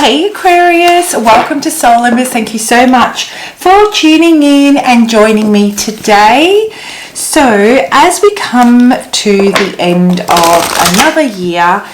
Hey Aquarius, welcome to Soul Embers. Thank you so much for tuning in and joining me today. So as we come to the end of another year,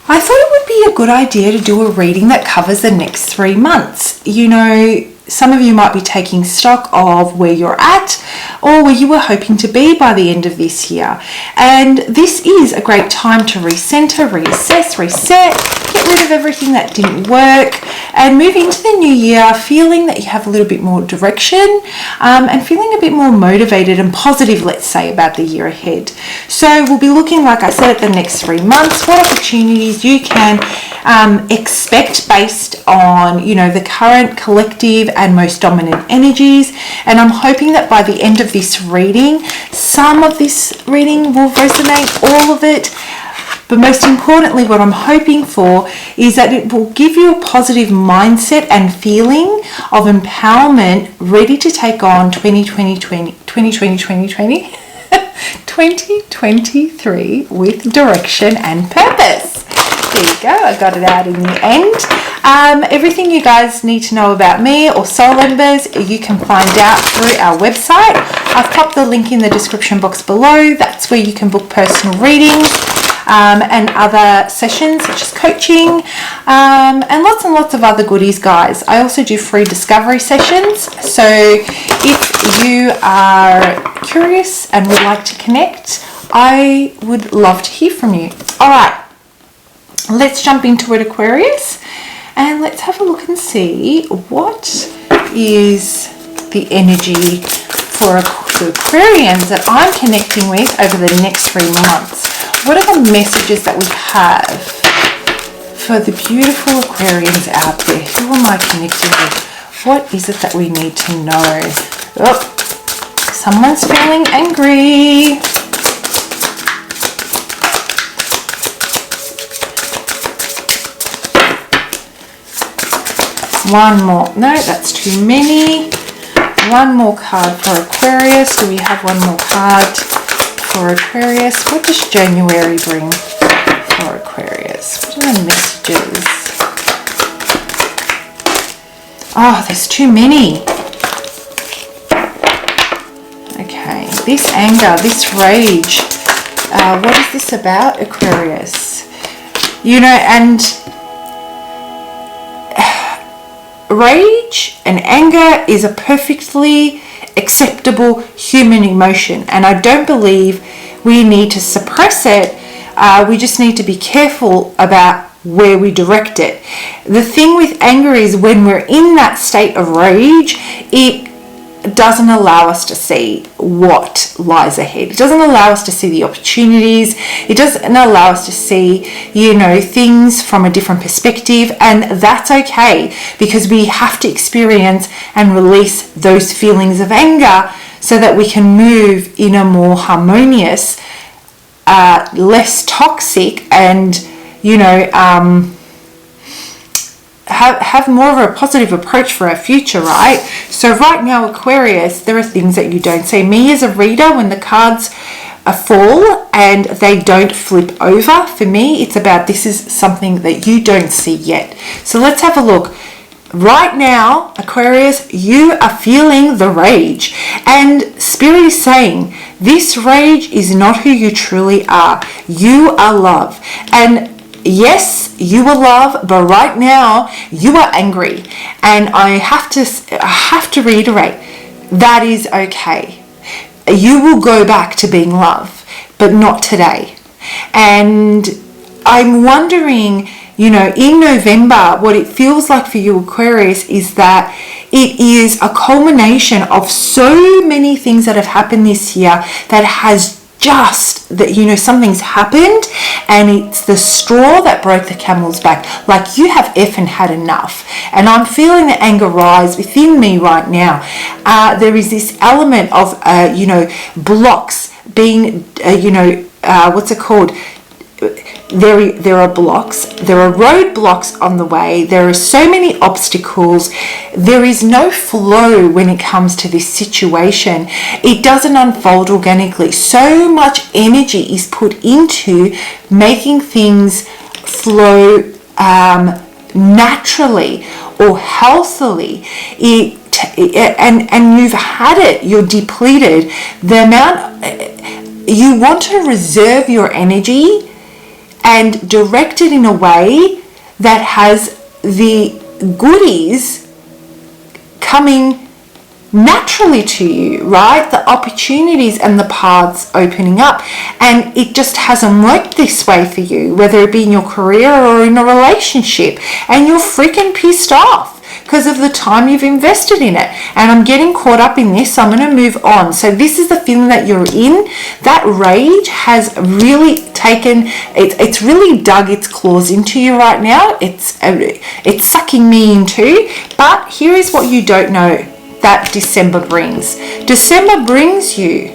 I thought it would be a good idea to do a reading that covers the next 3 months. You know, some of you might be taking stock of where you're at or where you were hoping to be by the end of this year. And this is a great time to recenter, reassess, reset, get rid of everything that didn't work and move into the new year feeling that you have a little bit more direction and feeling a bit more motivated and positive, let's say, about the year ahead. So we'll be looking, like I said, at the next 3 months, what opportunities you can expect based on, you know, the current collective and most dominant energies. And I'm hoping that by the end of this reading, some of this reading will resonate, all of it. But most importantly, what I'm hoping for is that it will give you a positive mindset and feeling of empowerment, ready to take on 2023 with direction and purpose. There you go, I got it out in the end. Everything you guys need to know about me or Soul Embers, you can find out through our website. I've popped the link in the description box below. That's where you can book personal readings and other sessions such as coaching and lots of other goodies, guys. I also do free discovery sessions. So if you are curious and would like to connect, I would love to hear from you. All right. Let's jump into it, Aquarius, and let's have a look and see what is the energy for the Aquarians that I'm connecting with over the next 3 months. What are the messages that we have for the beautiful Aquarians out there? Who am I connecting with? What is it that we need to know? Oh, someone's feeling angry. One more. No, that's too many. One more card for Aquarius. Do we have one more card for Aquarius? What does January bring for Aquarius? What are the messages? Oh, there's too many. Okay, this anger, this rage. What is this about, Aquarius? You know, and rage and anger is a perfectly acceptable human emotion, and I don't believe we need to suppress it. We just need to be careful about where we direct it. The thing with anger is when we're in that state of rage, it doesn't allow us to see what lies ahead. It doesn't allow us to see the opportunities. It doesn't allow us to see, you know, things from a different perspective, and that's okay, because we have to experience and release those feelings of anger so that we can move in a more harmonious, less toxic, and, you know, have more of a positive approach for our future, right? So right now, Aquarius, there are things that you don't see. Me as a reader, when the cards fall and they don't flip over, for me, it's about this is something that you don't see yet. So let's have a look. Right now, Aquarius, you are feeling the rage, and Spirit is saying this rage is not who you truly are. You are love, and yes, you are love, but right now you are angry, and I have to reiterate, that is okay. You will go back to being love, but not today. And I'm wondering, you know, in November, what it feels like for you, Aquarius, is that it is a culmination of so many things that have happened this year that has just that, you know, something's happened and it's the straw that broke the camel's back. Like, you have effing had enough, and I'm feeling the anger rise within me right now. There is this element of you know, blocks being you know, what's it called, there are blocks, there are roadblocks on the way, there are so many obstacles, there is no flow when it comes to this situation. It doesn't unfold organically. So much energy is put into making things flow naturally or healthily, and you've had it, you're depleted, the amount you want to reserve your energy and direct it in a way that has the goodies coming naturally to you, right? The opportunities and the paths opening up. And it just hasn't worked this way for you, whether it be in your career or in a relationship, and you're freaking pissed off because of the time you've invested in it. And I'm getting caught up in this, so I'm going to move on. So this is the feeling that you're in. That rage has really taken, it's really dug its claws into you right now. It's sucking me in too. But here is what you don't know that December brings. December brings you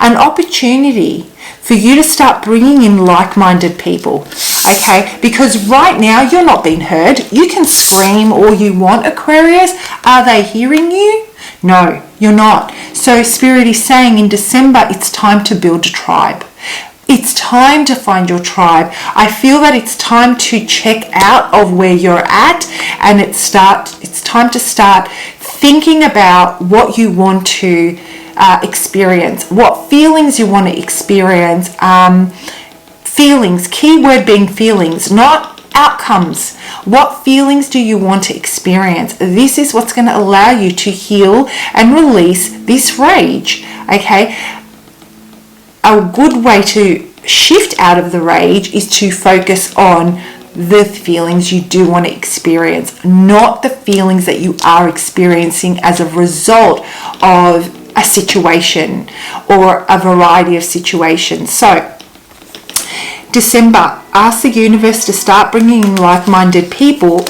an opportunity for you to start bringing in like-minded people, okay? Because right now you're not being heard. You can scream all you want, Aquarius. Are they hearing you? No, you're not. So Spirit is saying in December, it's time to build a tribe. It's time to find your tribe. I feel that it's time to check out of where you're at, and it's time to start thinking about what you want to experience, what feelings you want to experience. Feelings, keyword being feelings, not outcomes. What feelings do you want to experience? This is what's going to allow you to heal and release this rage, okay? A good way to shift out of the rage is to focus on the feelings you do want to experience, not the feelings that you are experiencing as a result of a situation or a variety of situations. So December, ask the universe to start bringing in like-minded people,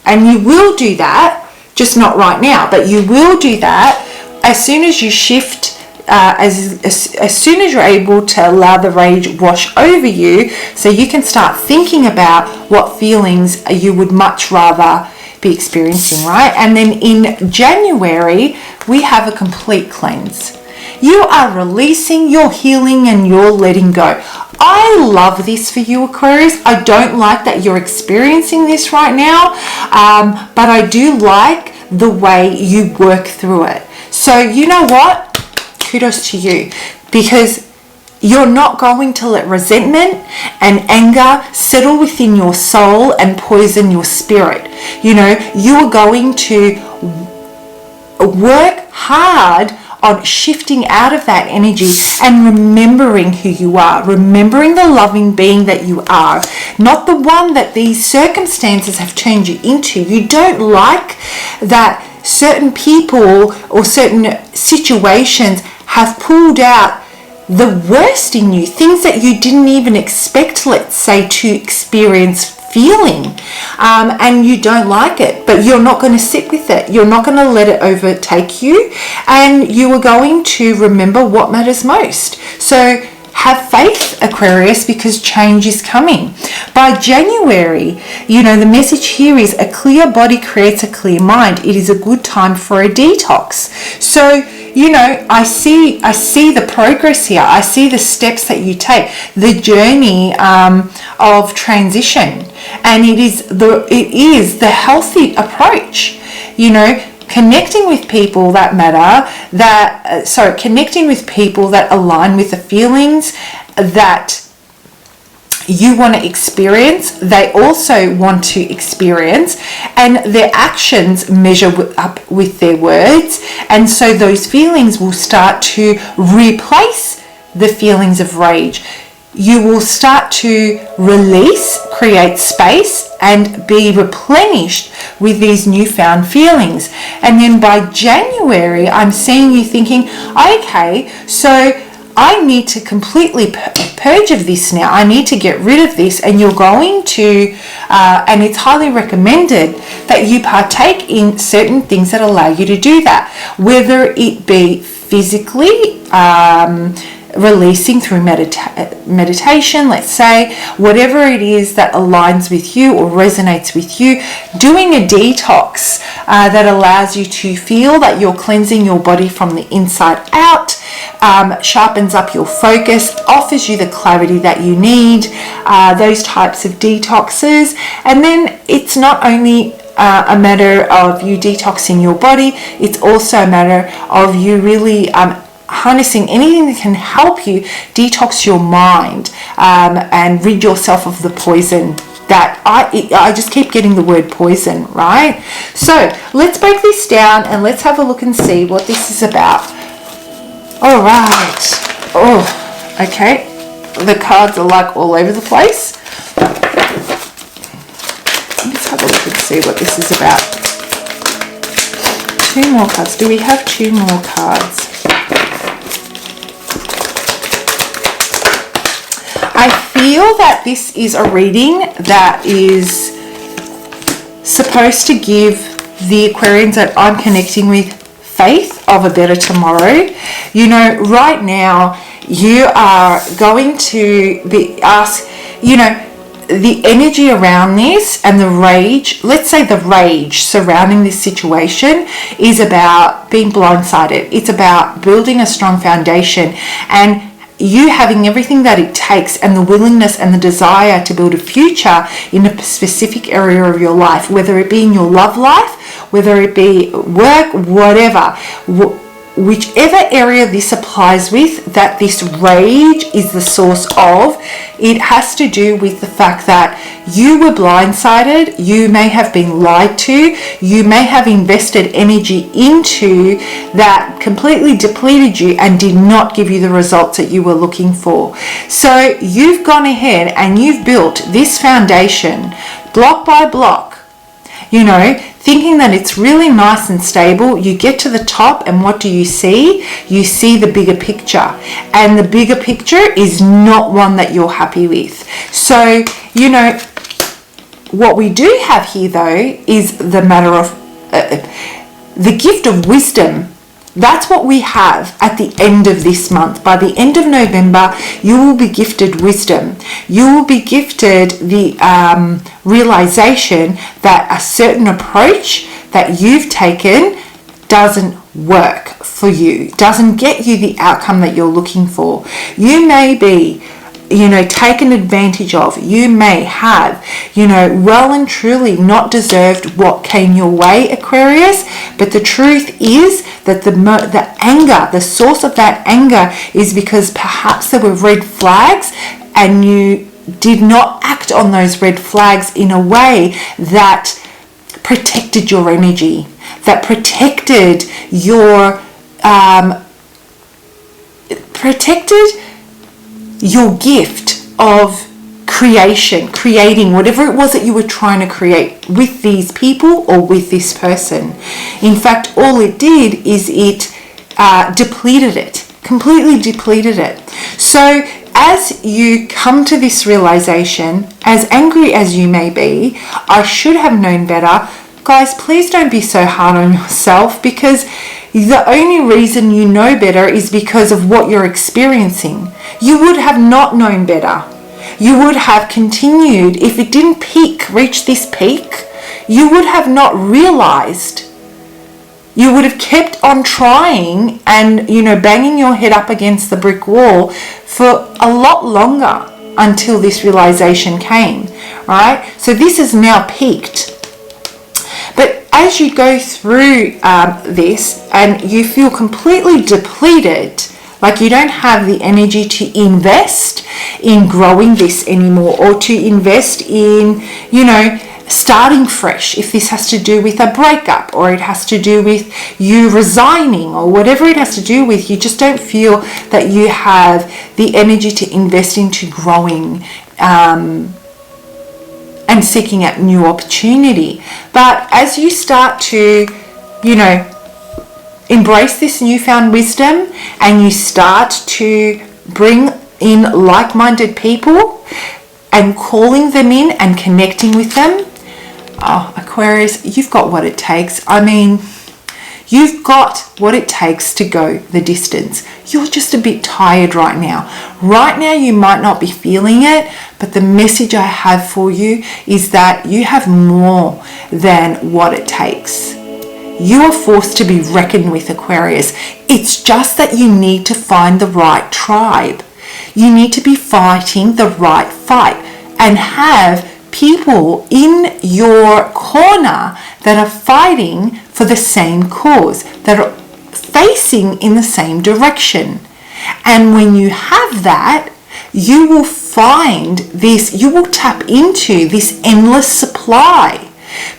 and you will do that, just not right now, but you will do that as soon as you shift. As soon as you're able to allow the rage wash over you, so you can start thinking about what feelings you would much rather be experiencing, right? And then in January, we have a complete cleanse. You are releasing, you're healing, and you're letting go. I love this for you, Aquarius. I don't like that you're experiencing this right now, but I do like the way you work through it. So you know what? Kudos to you, because you're not going to let resentment and anger settle within your soul and poison your spirit. You know, you are going to work hard on shifting out of that energy and remembering who you are, remembering the loving being that you are, not the one that these circumstances have turned you into. You don't like that certain people or certain situations have pulled out the worst in you, things that you didn't even expect, let's say, to experience feeling, and you don't like it, but you're not going to sit with it. You're not going to let it overtake you, and you are going to remember what matters most. So have faith, Aquarius, because change is coming. By January, you know, the message here is a clear body creates a clear mind. It is a good time for a detox. So, you know, I see the progress here. I see the steps that you take, the journey of transition, and it is the healthy approach. You know, connecting with people that matter, connecting with people that align with the feelings that you want to experience, they also want to experience, and their actions measure up with their words, and so those feelings will start to replace the feelings of rage. You will start to release, create space, and be replenished with these newfound feelings. And then by January, I'm seeing you thinking, okay, so I need to completely purge of this now. I need to get rid of this. And you're going to, and it's highly recommended that you partake in certain things that allow you to do that, whether it be physically, releasing through meditation, let's say, whatever it is that aligns with you or resonates with you, doing a detox that allows you to feel that you're cleansing your body from the inside out, sharpens up your focus, offers you the clarity that you need, those types of detoxes. And then it's not only a matter of you detoxing your body, it's also a matter of you really harnessing anything that can help you detox your mind and rid yourself of the poison that I just keep getting the word poison, right? So let's break this down and let's have a look and see what this is about. All right. Oh, okay. The cards are like all over the place. Let's have a look and see what this is about. 2 more cards. Do we have 2 more cards? I feel that this is a reading that is supposed to give the Aquarians that I'm connecting with faith of a better tomorrow. You know, right now you are going to be asked, you know, the energy around this and the rage, let's say the rage surrounding this situation is about being blindsided. It's about building a strong foundation and you having everything that it takes and the willingness and the desire to build a future in a specific area of your life, whether it be in your love life, whether it be work, whatever, whichever area this applies with, that this rage is the source of, it has to do with the fact that you were blindsided, you may have been lied to, you may have invested energy into that completely depleted you and did not give you the results that you were looking for. So you've gone ahead and you've built this foundation block by block, you know, thinking that it's really nice and stable. You get to the top and what do you see? You see the bigger picture, and the bigger picture is not one that you're happy with. So, you know, what we do have here though is the matter of the gift of wisdom. That's what we have at the end of this month. By the end of November, you will be gifted wisdom. You will be gifted the realization that a certain approach that you've taken doesn't work for you, doesn't get you the outcome that you're looking for. You may be, you know, taken advantage of. You may have, you know, well and truly not deserved what came your way, Aquarius. But the truth is that the anger, the source of that anger is because perhaps there were red flags and you did not act on those red flags in a way that protected your energy, that protected your your gift of creating whatever it was that you were trying to create with these people or with this person. In fact, all it did is it depleted it, completely depleted it. So as you come to this realization, as angry as you may be, I should have known better. Guys, please don't be so hard on yourself, because the only reason you know better is because of what you're experiencing. You would have not known better. You would have continued. If it didn't reach this peak, you would have not realized. You would have kept on trying and, you know, banging your head up against the brick wall for a lot longer until this realization came, right? So this is now peaked. But as you go through this and you feel completely depleted, like you don't have the energy to invest in growing this anymore, or to invest in, you know, starting fresh, if this has to do with a breakup, or it has to do with you resigning, or whatever it has to do with, you just don't feel that you have the energy to invest into growing and seeking out new opportunity. But as you start to, you know, embrace this newfound wisdom and you start to bring in like-minded people and calling them in and connecting with them, oh, Aquarius, you've got what it takes. I mean, you've got what it takes to go the distance. You're just a bit tired right now. Right now, you might not be feeling it, but the message I have for you is that you have more than what it takes. You are forced to be reckoned with, Aquarius. It's just that you need to find the right tribe. You need to be fighting the right fight and have people in your corner that are fighting for the same cause, that are facing in the same direction. And when you have that, you will find this, you will tap into this endless supply,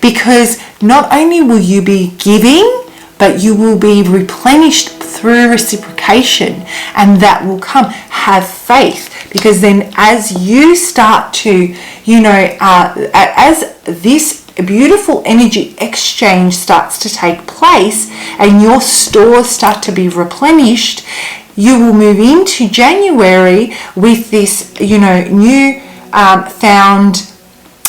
because not only will you be giving, but you will be replenished through reciprocation, and that will come. Have faith, because then as you start to, as this beautiful energy exchange starts to take place and your stores start to be replenished, you will move into January with this, new found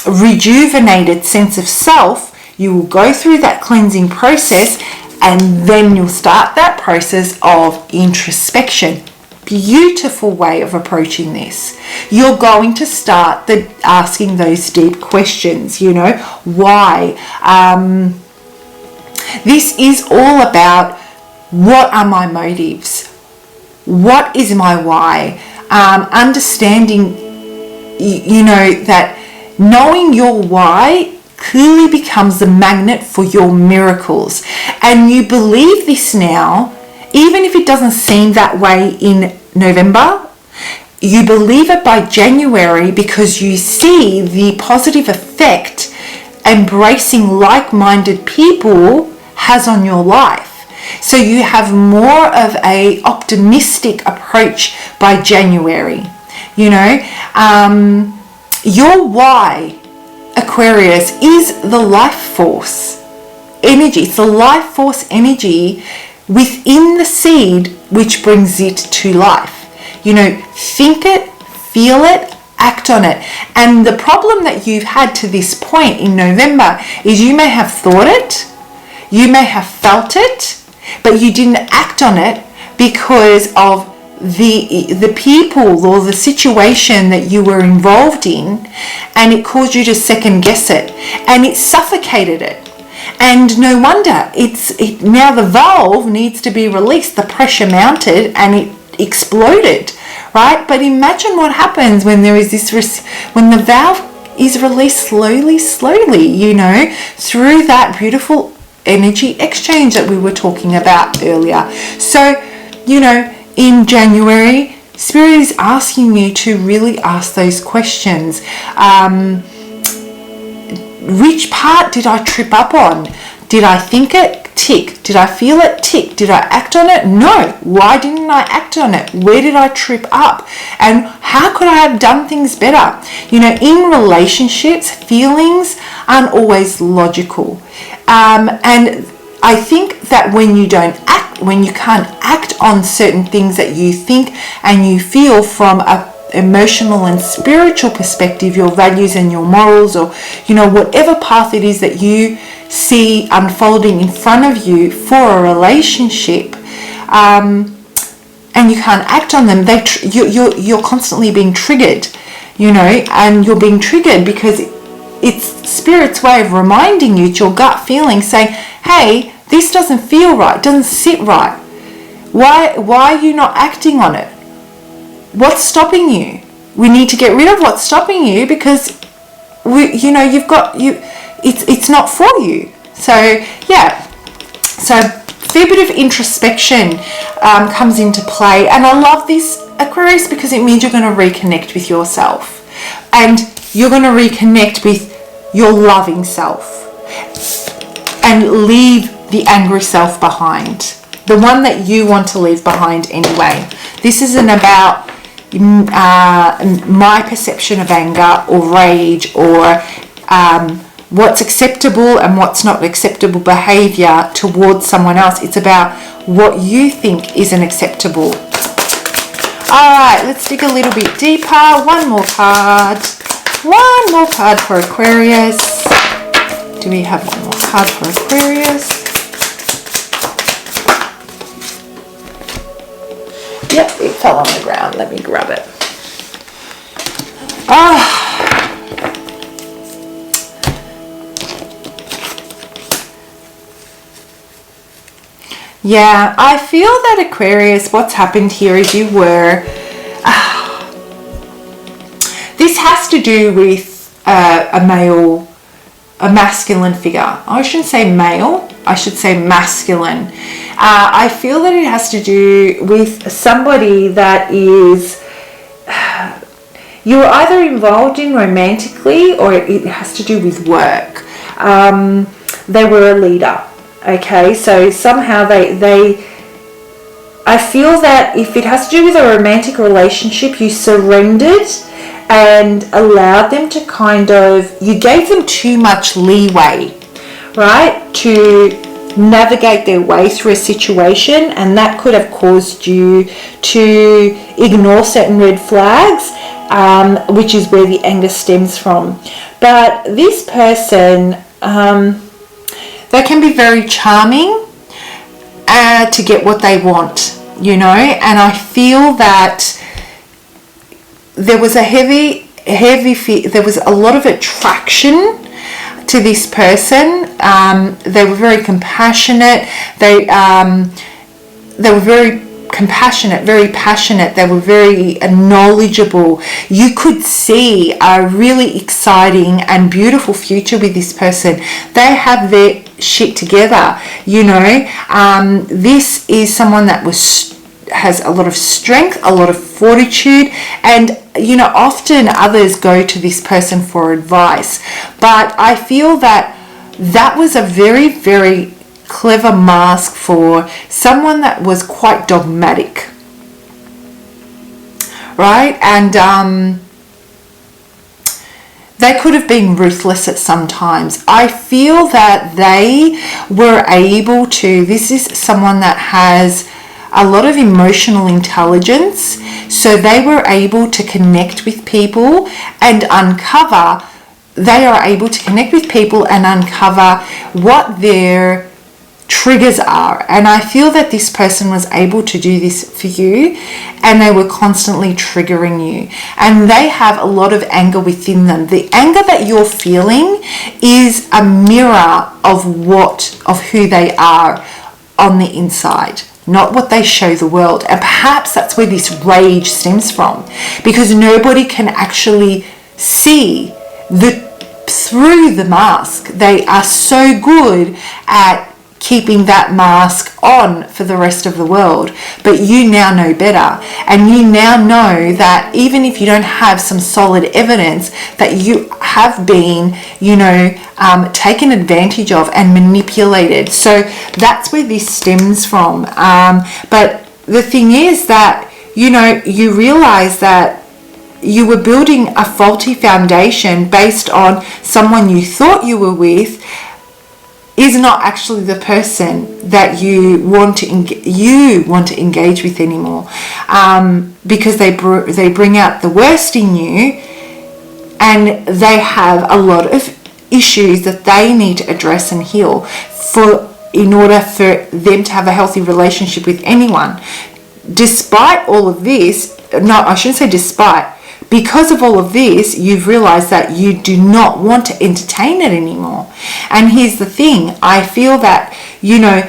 rejuvenated sense of self. You will go through that cleansing process, and then you'll start that process of introspection. Beautiful way of approaching this. You're going to start asking those deep questions, why? This is all about, what are my motives? What is my why? Understanding, that knowing your why clearly becomes the magnet for your miracles. And you believe this now, even if it doesn't seem that way in November, you believe it by January, because you see the positive effect embracing like-minded people has on your life. So you have more of a optimistic approach by January. Your why, Aquarius, is the life force energy. It's the life force energy within the seed which brings it to life. Think it, feel it, act on it. And the problem that you've had to this point in November is you may have thought it, you may have felt it, but you didn't act on it because of the people or the situation that you were involved in, and it caused you to second guess it, and it suffocated it. And no wonder, now the valve needs to be released, the pressure mounted, and it exploded, right? But imagine what happens when there is this, when the valve is released slowly, through that beautiful energy exchange that we were talking about earlier. So, in January, Spirit is asking you to really ask those questions. Which part did I trip up on? Did I think it? Tick. Did I feel it? Tick. Did I act on it? No. Why didn't I act on it? Where did I trip up? And how could I have done things better? In relationships, feelings aren't always logical. And I think that when you can't act on certain things that you think and you feel from a emotional and spiritual perspective, your values and your morals, or whatever path it is that you see unfolding in front of you for a relationship, and you can't act on them, you're constantly being triggered, and you're being triggered because it's Spirit's way of reminding you, it's your gut feeling saying, hey, this doesn't feel right, doesn't sit right. Why are you not acting on it? What's stopping you? We need to get rid of what's stopping you, because it's not for you. So yeah, so fair bit of introspection comes into play, and I love this, Aquarius, because it means you're going to reconnect with yourself, and you're going to reconnect with your loving self and leave the angry self behind, the one that you want to leave behind anyway. This isn't about my perception of anger or rage or what's acceptable and what's not acceptable behavior towards someone else. It's about what you think isn't acceptable. All right, let's dig a little bit deeper. One more card for Aquarius. Do we have one more card for Aquarius? Yep, it fell on the ground. Let me grab it. Yeah, I feel that Aquarius, what's happened here is you were... this has to do with a masculine figure. I shouldn't say male, I should say masculine. I feel that it has to do with somebody that is... you're either involved in romantically, or it has to do with work. They were a leader. Okay, so somehow they I feel that if it has to do with a romantic relationship, you surrendered and allowed them to kind of, you gave them too much leeway, right, to navigate their way through a situation, and that could have caused you to ignore certain red flags, which is where the anger stems from. But this person, they can be very charming to get what they want, you know, and I feel that there was a there was a lot of attraction to this person. They were very compassionate. They were very compassionate, very passionate. They were very knowledgeable. You could see a really exciting and beautiful future with this person. They have their shit together, you know. This is someone that has a lot of strength, a lot of fortitude, and you know, often others go to this person for advice. But I feel that that was a very, very clever mask for someone that was quite dogmatic, right? And they could have been ruthless at some times. I feel that they were able to, this is someone that has a lot of emotional intelligence, so they were able to connect with people and uncover, they are able to connect with people and uncover what their triggers are. And I feel that this person was able to do this for you, and they were constantly triggering you, and they have a lot of anger within them. The anger that you're feeling is a mirror of who they are on the inside, not what they show the world. And perhaps that's where this rage stems from, because nobody can actually see through the mask. They are so good at keeping that mask on for the rest of the world, but you now know better, and you now know that even if you don't have some solid evidence, that you have been, you know, taken advantage of and manipulated. So that's where this stems from. But the thing is that, you know, you realize that you were building a faulty foundation based on someone you thought you were with is not actually the person that you want to engage with anymore, because they bring out the worst in you, and they have a lot of issues that they need to address and heal in order for them to have a healthy relationship with anyone. Despite all of this, no, I shouldn't say despite, because of all of this, you've realized that you do not want to entertain it anymore. And here's the thing, I feel that, you know,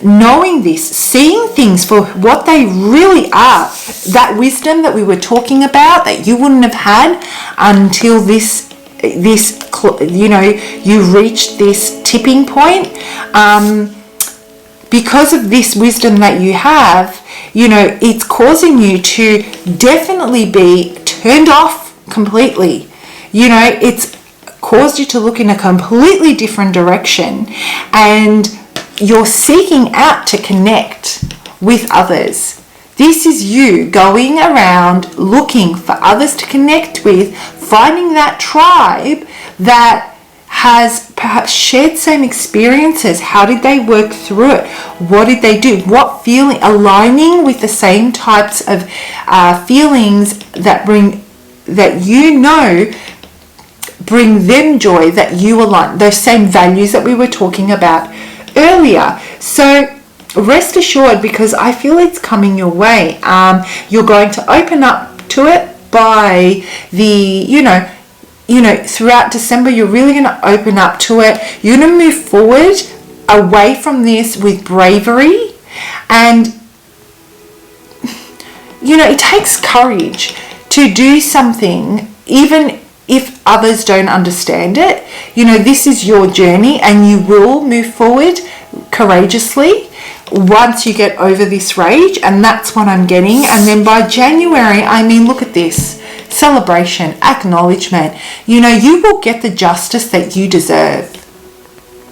knowing this, seeing things for what they really are, that wisdom that we were talking about that you wouldn't have had until this, you know, you reached this tipping point. Because of this wisdom that you have, you know, it's causing you to definitely be turned off completely. You know, it's caused you to look in a completely different direction, and you're seeking out to connect with others. This is you going around looking for others to connect with, finding that tribe that has perhaps shared same experiences. How did they work through it? What did they do? What feeling, aligning with the same types of feelings that bring them joy, that you align, those same values that we were talking about earlier. So rest assured, because I feel it's coming your way. You're going to open up to it by throughout December. You're really going to open up to it. You're going to move forward away from this with bravery. And, you know, it takes courage to do something, even if others don't understand it. You know, this is your journey, and you will move forward courageously once you get over this rage. And that's what I'm getting. And then by January, I mean, look at this. Celebration, acknowledgement. You know, you will get the justice that you deserve.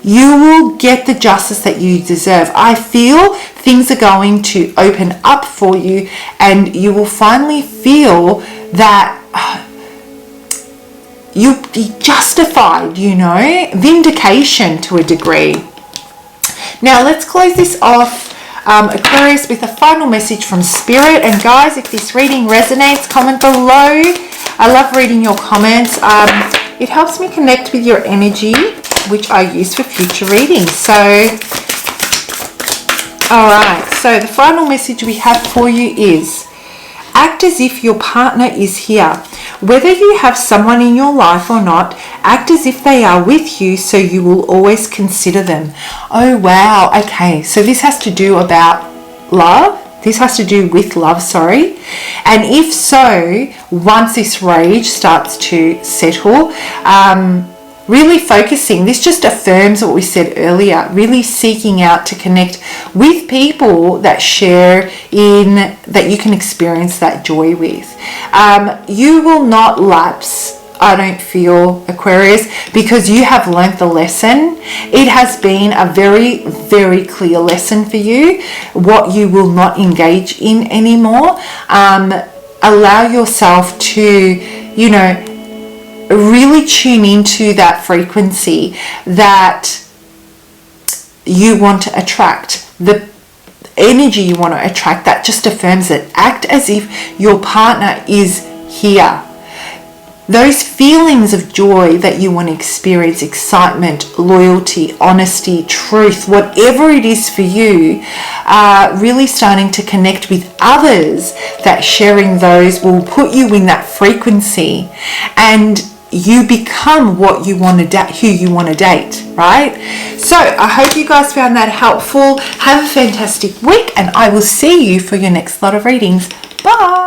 You will get the justice that you deserve. I feel things are going to open up for you, and you will finally feel that you'll be justified, you know, vindication to a degree. Now let's close this off, Aquarius, with a final message from Spirit. And guys, if this reading resonates, comment below. I love reading your comments. It helps me connect with your energy, which I use for future readings. So, all right. So the final message we have for you is, act as if your partner is here. Whether you have someone in your life or not, act as if they are with you, so you will always consider them. Oh, wow. Okay. So this has to do about love. This has to do with love, sorry. And if so, once this rage starts to settle, really focusing, this just affirms what we said earlier, really seeking out to connect with people that share in, that you can experience that joy with. You will not lapse, I don't feel, Aquarius, because you have learnt the lesson. It has been a very, very clear lesson for you, what you will not engage in anymore. Allow yourself to, you know, really tune into that frequency that you want to attract, the energy you want to attract that just affirms it. Act as if your partner is here. Those feelings of joy that you want to experience, excitement, loyalty, honesty, truth, whatever it is for you, really starting to connect with others, that sharing those will put you in that frequency, and you become what you want to date, who you want to date, right? So I hope you guys found that helpful. Have a fantastic week, and I will see you for your next lot of readings. Bye.